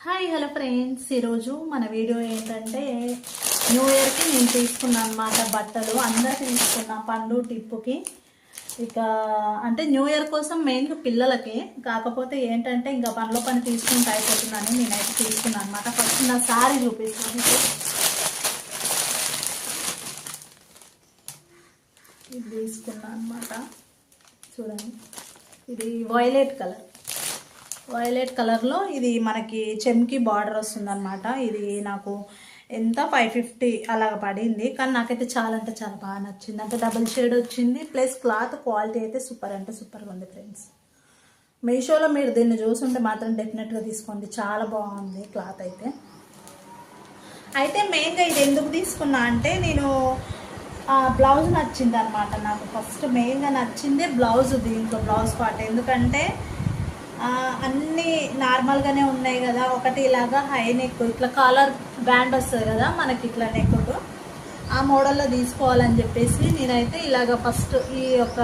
Hi hello friends, ఈరోజు మన video ఏంటంటే న్యూ ఇయర్కి నేను తీసుకున్నాను అన్నమాట. బట్టలు అందరికి తీసుకున్నా, పండు టిప్పుకి. ఇక అంటే న్యూ ఇయర్ కోసం మెయిన్గా పిల్లలకి, కాకపోతే ఏంటంటే ఇంకా పనిలో పని తీసుకుంటూ అయిపోతున్నాను. నేనైతే తీసుకున్నాను అనమాట. ఫస్ట్ నా శారీ చూపిస్తాను. ఇది తీసుకున్నాను అనమాట. చూడండి, ఇది వైలెట్ కలర్లో ఇది మనకి చెమ్కి బార్డర్ వస్తుంది అనమాట. ఇది నాకు ఎంత 550 అలాగ పడింది, కానీ నాకైతే చాలా అంటే చాలా బాగా నచ్చింది. అంటే డబుల్ షేడ్ వచ్చింది, ప్లస్ క్లాత్ క్వాలిటీ అయితే సూపర్ అంటే సూపర్గా ఉంది ఫ్రెండ్స్. మీషోలో మీరు దీన్ని చూసుంటే మాత్రం డెఫినెట్గా తీసుకోండి, చాలా బాగుంది క్లాత్ అయితే మెయిన్గా ఇది ఎందుకు తీసుకున్నా అంటే నేను బ్లౌజ్ నచ్చింది అనమాట. నాకు ఫస్ట్ మెయిన్గా నచ్చింది బ్లౌజ్, దీంట్లో బ్లౌజ్ పార్ట్. ఎందుకంటే అన్నీ నార్మల్గానే ఉన్నాయి కదా. ఒకటి ఇలాగా హై నెక్, ఇట్లా కాలర్ బ్యాండ్ వస్తుంది కదా మనకి, ఇట్లా నెక్కు ఆ మోడల్లో తీసుకోవాలని చెప్పేసి నేనైతే ఇలాగ ఫస్ట్ ఈ యొక్క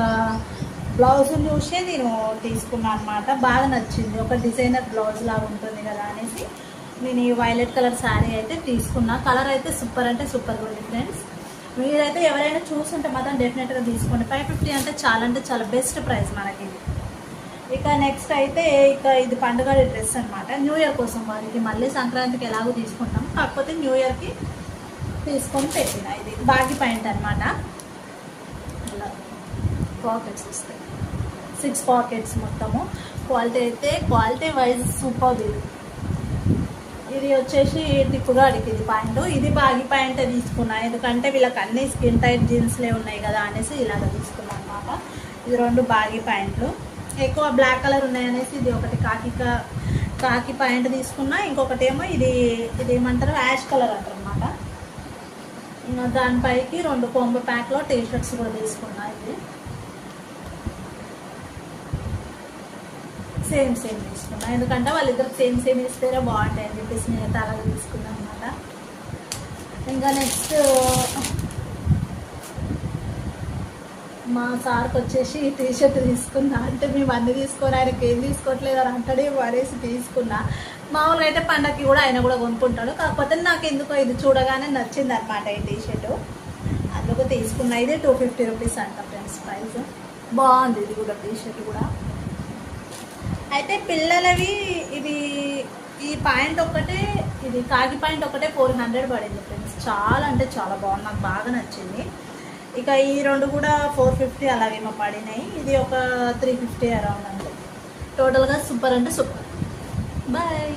బ్లౌజ్ చూసే నేను తీసుకున్నాను అనమాట. బాగా నచ్చింది, ఒక డిజైనర్ బ్లౌజ్ లాగా ఉంటుంది కదా అనేసి నేను ఈ వైలెట్ కలర్ శారీ అయితే తీసుకున్నా. కలర్ అయితే సూపర్ అంటే సూపర్గా ఉంది ఫ్రెండ్స్. మీరైతే ఎవరైనా చూసుంటే మాత్రం డెఫినెట్గా తీసుకోండి. 550 అంటే చాలా బెస్ట్ ప్రైస్ మనకి. ఇక నెక్స్ట్ అయితే ఇది పండుగ డ్రెస్ అనమాట. న్యూ ఇయర్ కోసం వారికి, మళ్ళీ సంక్రాంతికి ఎలాగో తీసుకుంటాం, కాకపోతే న్యూ ఇయర్కి తీసుకొని పెట్టిన. ఇది బాగి పాయింట్ అనమాట. ఇలా పాకెట్స్ వస్తాయి, 6 పాకెట్స్ మొత్తము. Quality wise super. ఇది వచ్చేసి టిప్పుగా అడిగింది పాయింట్. ఇది బాగి పాయింట్ తీసుకున్నా, ఎందుకంటే వీళ్ళకి అన్ని స్కిన్ టైట్ జీన్స్లే ఉన్నాయి కదా అనేసి ఇలాగ తీసుకున్నాను అనమాట. ఇది 2 బాగి పాయింట్లు, ఎక్కువ బ్లాక్ కలర్ ఉన్నాయనేసి ఇది ఒకటి కాకి పాయింట్ తీసుకున్నా. ఇంకొకటి ఏమో ఇది ఏమంటారు, యాష్ కలర్ అంటారు అనమాట. ఇంకా దానిపైకి 2 కొంబ ప్యాక్లో టీ షర్ట్స్ కూడా తీసుకున్నా. ఇది సేమ్ తీసుకున్నా, ఎందుకంటే వాళ్ళిద్దరు సేమ్ ఇస్తేనే బాగుంటాయి అని చెప్పేసి నేను అలాగే తీసుకున్నాను అనమాట. ఇంకా నెక్స్ట్ మా సార్కి వచ్చేసి టీ షర్ట్ తీసుకున్నా. అంటే మేము అన్ని తీసుకొని ఆయనకి ఏం తీసుకోవట్లేదు అని అంటాడే వాడేసి తీసుకున్నా. మామూలుగా అయితే పండగకి కూడా ఆయన కూడా కొనుక్కుంటాడు, కాకపోతే నాకు ఎందుకో ఇది చూడగానే నచ్చింది అనమాట ఈ టీ షర్టు, అందుకు తీసుకున్నా. ఇది 250 రూపీస్ అంట ఫ్రెండ్స్ ప్రైస్. బాగుంది ఇది కూడా, టీ షర్ట్ కూడా. అయితే పిల్లలవి ఇది ఈ పాయింట్ ఒక్కటే, ఇది కాకి పాయింట్ ఒకటే 400 పడింది ఫ్రెండ్స్. చాలా అంటే చాలా బాగుంది, నాకు బాగా నచ్చింది. ఇక ఈ 2 కూడా 450 అలాగేమో పడినాయి. ఇది ఒక 350 అరౌండ్. అంటే టోటల్గా సూపర్ అంటే సూపర్. బాయ్.